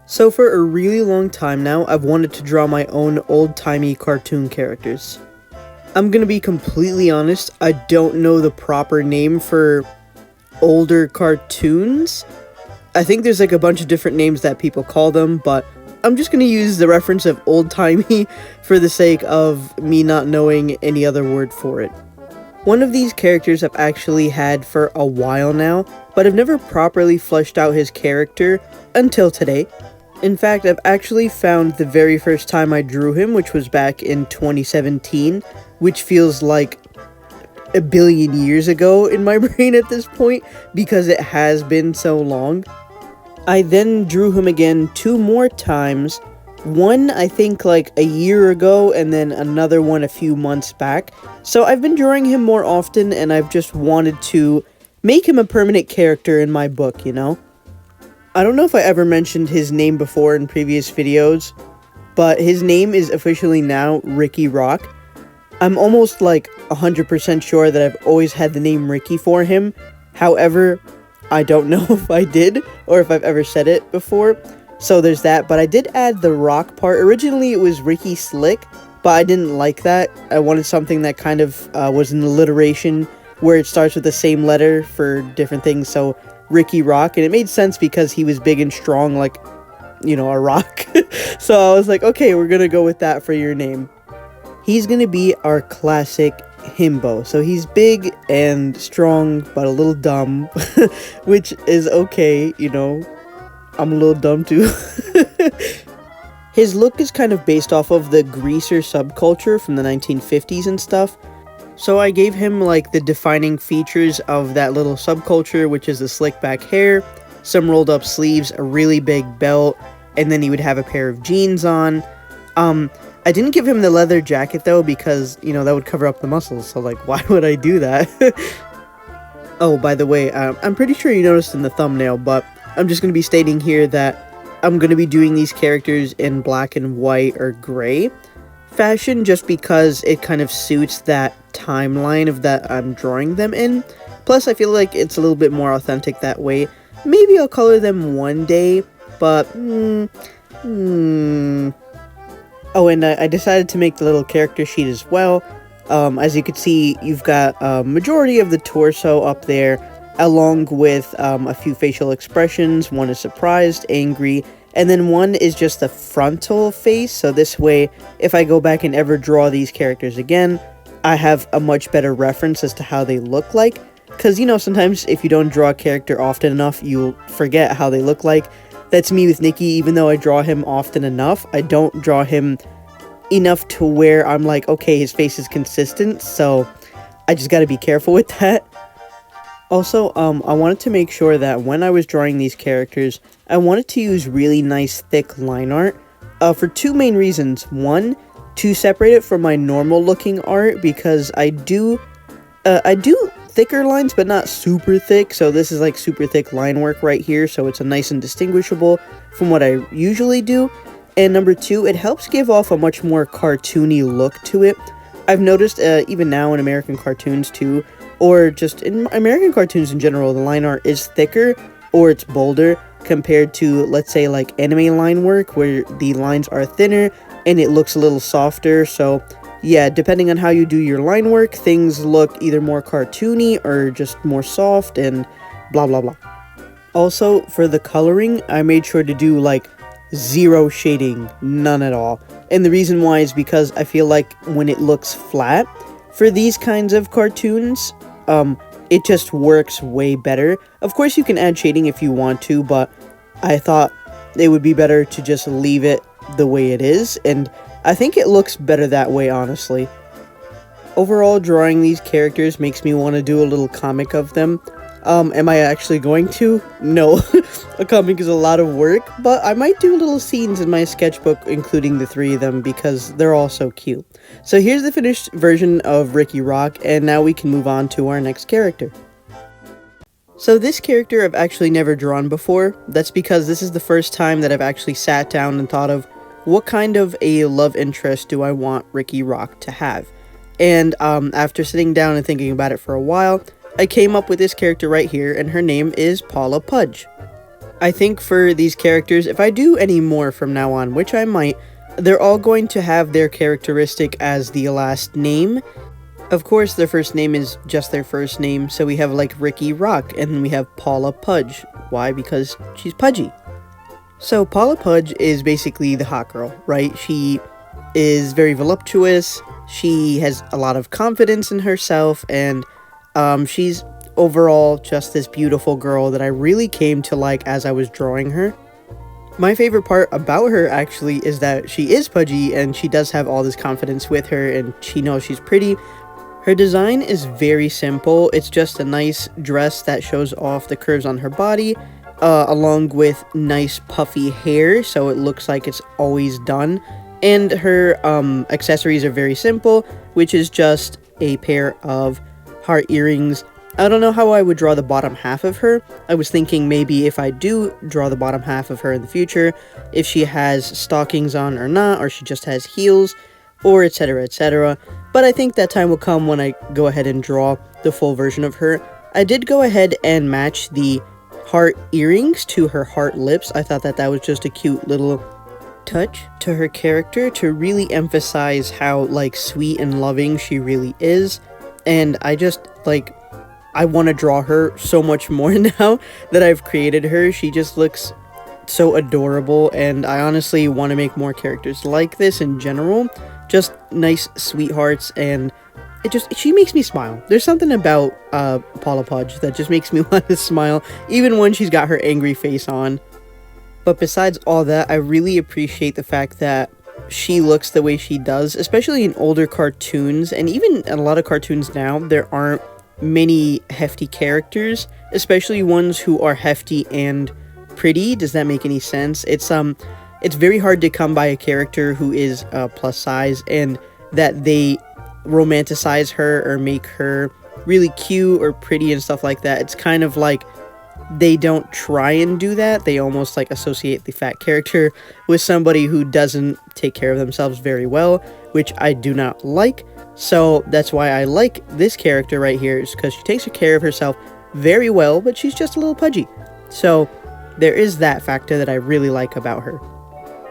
So for a really long time now, I've wanted to draw my own old-timey cartoon characters. I'm gonna be completely honest, I don't know the proper name for older cartoons. I think there's like a bunch of different names that people call them, but I'm just gonna use the reference of old-timey for the sake of me not knowing any other word for it. One of these characters I've actually had for a while now, but I've never properly fleshed out his character until today. In fact, I've actually found the very first time I drew him, which was back in 2017, which feels like a billion years ago in my brain at this point, because it has been so long. I then drew him again 2 more times, one I think like a year ago, and then another one a few months back. So I've been drawing him more often, and I've just wanted to make him a permanent character in my book, you know? I don't know if I ever mentioned his name before in previous videos, but his name is officially now Ricky Rock. I'm almost like 100% sure that I've always had the name Ricky for him. However, I don't know if I did or if I've ever said it before. So there's that, but I did add the rock part. Originally it was Ricky Slick, but I didn't like that. I wanted something that kind of was an alliteration where it starts with the same letter for different things. So Ricky Rock, and it made sense because he was big and strong, like, you know, a rock. So I was like, okay, we're gonna go with that for your name. He's gonna be our classic himbo. So he's big and strong, but a little dumb, which is okay, you know, I'm a little dumb too. His look is kind of based off of the greaser subculture from the 1950s and stuff. So I gave him like the defining features of that little subculture, which is the slick back hair, some rolled up sleeves, a really big belt, and then he would have a pair of jeans on. I didn't give him the leather jacket though, because, you know, that would cover up the muscles, so like, why would I do that? Oh, by the way, I'm pretty sure you noticed in the thumbnail, but I'm just going to be stating here that I'm going to be doing these characters in black and white or gray fashion, just because it kind of suits that timeline of that I'm drawing them in. Plus, I feel like it's a little bit more authentic that way. Maybe I'll color them one day, but Oh, and I decided to make the little character sheet as well. As you can see, you've got a majority of the torso up there, along with a few facial expressions. One is surprised, angry, and then one is just the frontal face. So this way, if I go back and ever draw these characters again, I have a much better reference as to how they look like. Because, you know, sometimes if you don't draw a character often enough, you'll forget how they look like. That's me with Nikki. Even though I draw him often enough, I don't draw him enough to where I'm like, okay, his face is consistent, so I just gotta be careful with that. Also, I wanted to make sure that when I was drawing these characters, I wanted to use really nice thick line art, for 2 main reasons. One, to separate it from my normal looking art, because I do thicker lines, but not super thick, so this is like super thick line work right here, so it's a nice and distinguishable from what I usually do. And number 2, it helps give off a much more cartoony look to it. I've noticed, even now in American cartoons too, or just in American cartoons in general, the line art is thicker, or it's bolder, compared to, let's say, like anime line work, where the lines are thinner, and it looks a little softer. So yeah, depending on how you do your line work, things look either more cartoony, or just more soft, and blah blah blah. Also, for the coloring, I made sure to do like 0 shading, none at all. And the reason why is because I feel like when it looks flat for these kinds of cartoons, it just works way better. Of course you can add shading if you want to, but I thought it would be better to just leave it the way it is, and I think it looks better that way, honestly. Overall, drawing these characters makes me want to do a little comic of them. Am I actually going to? No. A comic is a lot of work, but I might do little scenes in my sketchbook, including the 3 of them, because they're all so cute. So here's the finished version of Ricky Rock, and now we can move on to our next character. So this character I've actually never drawn before. That's because this is the first time that I've actually sat down and thought of what kind of a love interest do I want Ricky Rock to have. And after sitting down and thinking about it for a while, I came up with this character right here, and her name is Paula Pudge. I think for these characters, if I do any more from now on, which I might, they're all going to have their characteristic as the last name. Of course, their first name is just their first name, so we have like Ricky Rock, and then we have Paula Pudge. Why? Because she's pudgy. So Paula Pudge is basically the hot girl, right? She is very voluptuous, she has a lot of confidence in herself, and she's overall just this beautiful girl that I really came to like as I was drawing her. My favorite part about her actually is that she is pudgy and she does have all this confidence with her and she knows she's pretty. Her design is very simple. It's just a nice dress that shows off the curves on her body, along with nice puffy hair, so it looks like it's always done. And her accessories are very simple, which is just a pair of heart earrings. I don't know how I would draw the bottom half of her. I was thinking maybe if I do draw the bottom half of her in the future, if she has stockings on or not, or she just has heels, or etc, etc. But I think that time will come when I go ahead and draw the full version of her. I did go ahead and match the heart earrings to her heart lips. I thought that that was just a cute little touch to her character to really emphasize how like sweet and loving she really is. And I just like, I want to draw her so much more now that I've created her. She just looks so adorable, and I honestly want to make more characters like this in general. Just nice sweethearts, and she makes me smile. There's something about Paula Pudge that just makes me want to smile, even when she's got her angry face on. But besides all that, I really appreciate the fact that she looks the way she does, especially in older cartoons, and even in a lot of cartoons now, there aren't many hefty characters, especially ones who are hefty and pretty. Does that make any sense? It's very hard to come by a character who is plus size and that they romanticize her or make her really cute or pretty and stuff like that. It's kind of like they don't try and do that. They almost like associate the fat character with somebody who doesn't take care of themselves very well, which I do not like. So that's why I like this character right here, is because she takes care of herself very well, but she's just a little pudgy. So there is that factor that I really like about her.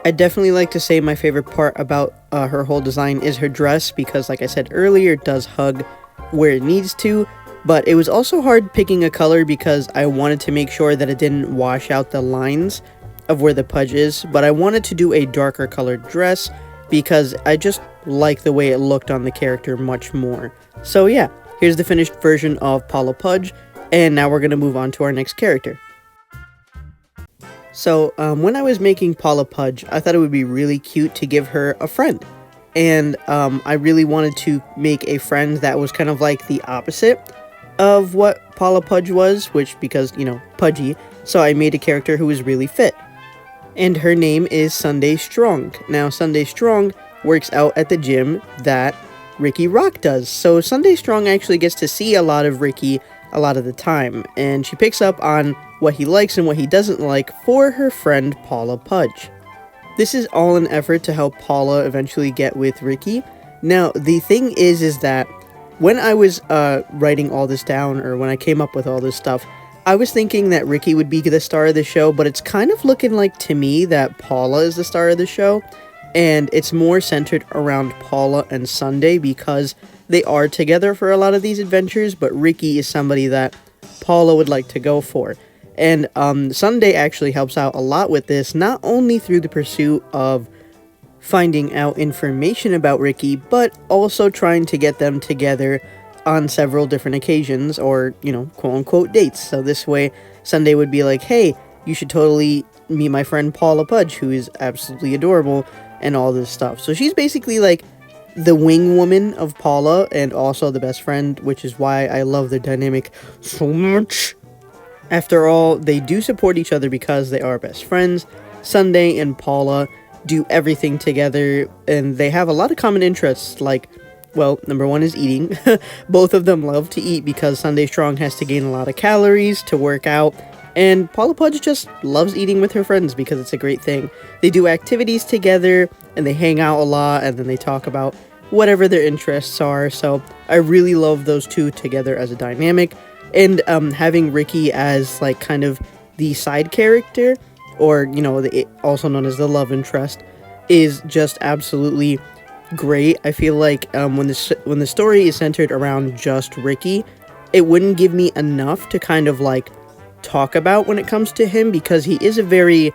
I definitely like to say my favorite part about her whole design is her dress, because like I said earlier, it does hug where it needs to, but it was also hard picking a color because I wanted to make sure that it didn't wash out the lines of where the pudge is, but I wanted to do a darker colored dress because I just like the way it looked on the character much more. So yeah, here's the finished version of Paula Pudge, and now we're going to move on to our next character. So when I was making Paula Pudge, I thought it would be really cute to give her a friend. And I really wanted to make a friend that was kind of like the opposite of what Paula Pudge was, which, because, you know, pudgy, so I made a character who was really fit. And her name is Sundai Strong. Now, Sundai Strong works out at the gym that Ricky Rock does. So Sundai Strong actually gets to see a lot of Ricky a lot of the time, and she picks up on what he likes and what he doesn't like for her friend Paula Pudge. This is all an effort to help Paula eventually get with Ricky. Now, the thing is that when I was writing all this down, or when I came up with all this stuff, I was thinking that Ricky would be the star of the show, but it's kind of looking like to me that Paula is the star of the show, and it's more centered around Paula and Sundai because they are together for a lot of these adventures, but Ricky is somebody that Paula would like to go for. And Sundai actually helps out a lot with this, not only through the pursuit of finding out information about Ricky, but also trying to get them together on several different occasions, or, you know, quote-unquote dates. So this way, Sundai would be like, hey, you should totally meet my friend Paula Pudge, who is absolutely adorable, and all this stuff. So she's basically like the wing woman of Paula, and also the best friend, which is why I love their dynamic so much. After all, they do support each other because they are best friends. Sundai and Paula do everything together, and they have a lot of common interests, like, well, number one is eating. Both of them love to eat because Sundai Strong has to gain a lot of calories to work out, and Paula Pudge just loves eating with her friends because it's a great thing. They do activities together, and they hang out a lot, and then they talk about whatever their interests are, so I really love those two together as a dynamic. And having Ricky as, like, kind of the side character, or also known as the love interest, is just absolutely great. I feel like when the story is centered around just Ricky, it wouldn't give me enough to kind of like talk about when it comes to him, because he is a very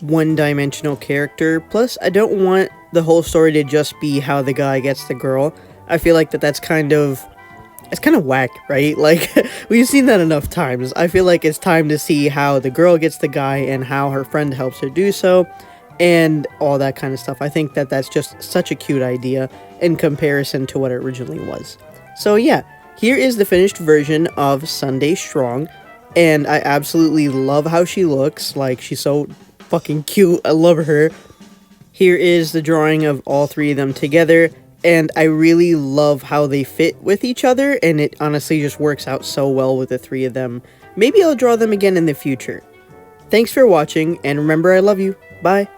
one-dimensional character. Plus, I don't want the whole story to just be how the guy gets the girl. I feel like that's kind of whack, right? Like, we've seen that enough times. I feel like it's time to see how the girl gets the guy and how her friend helps her do so, and all that kind of stuff. I think that's just such a cute idea in comparison to what it originally was. So yeah, here is the finished version of Sundai Strong, and I absolutely love how she looks. Like, she's so fucking cute. I love her. Here is the drawing of all three of them together, and I really love how they fit with each other, and it honestly just works out so well with the three of them. Maybe I'll draw them again in the future. Thanks for watching, and remember, I love you. Bye.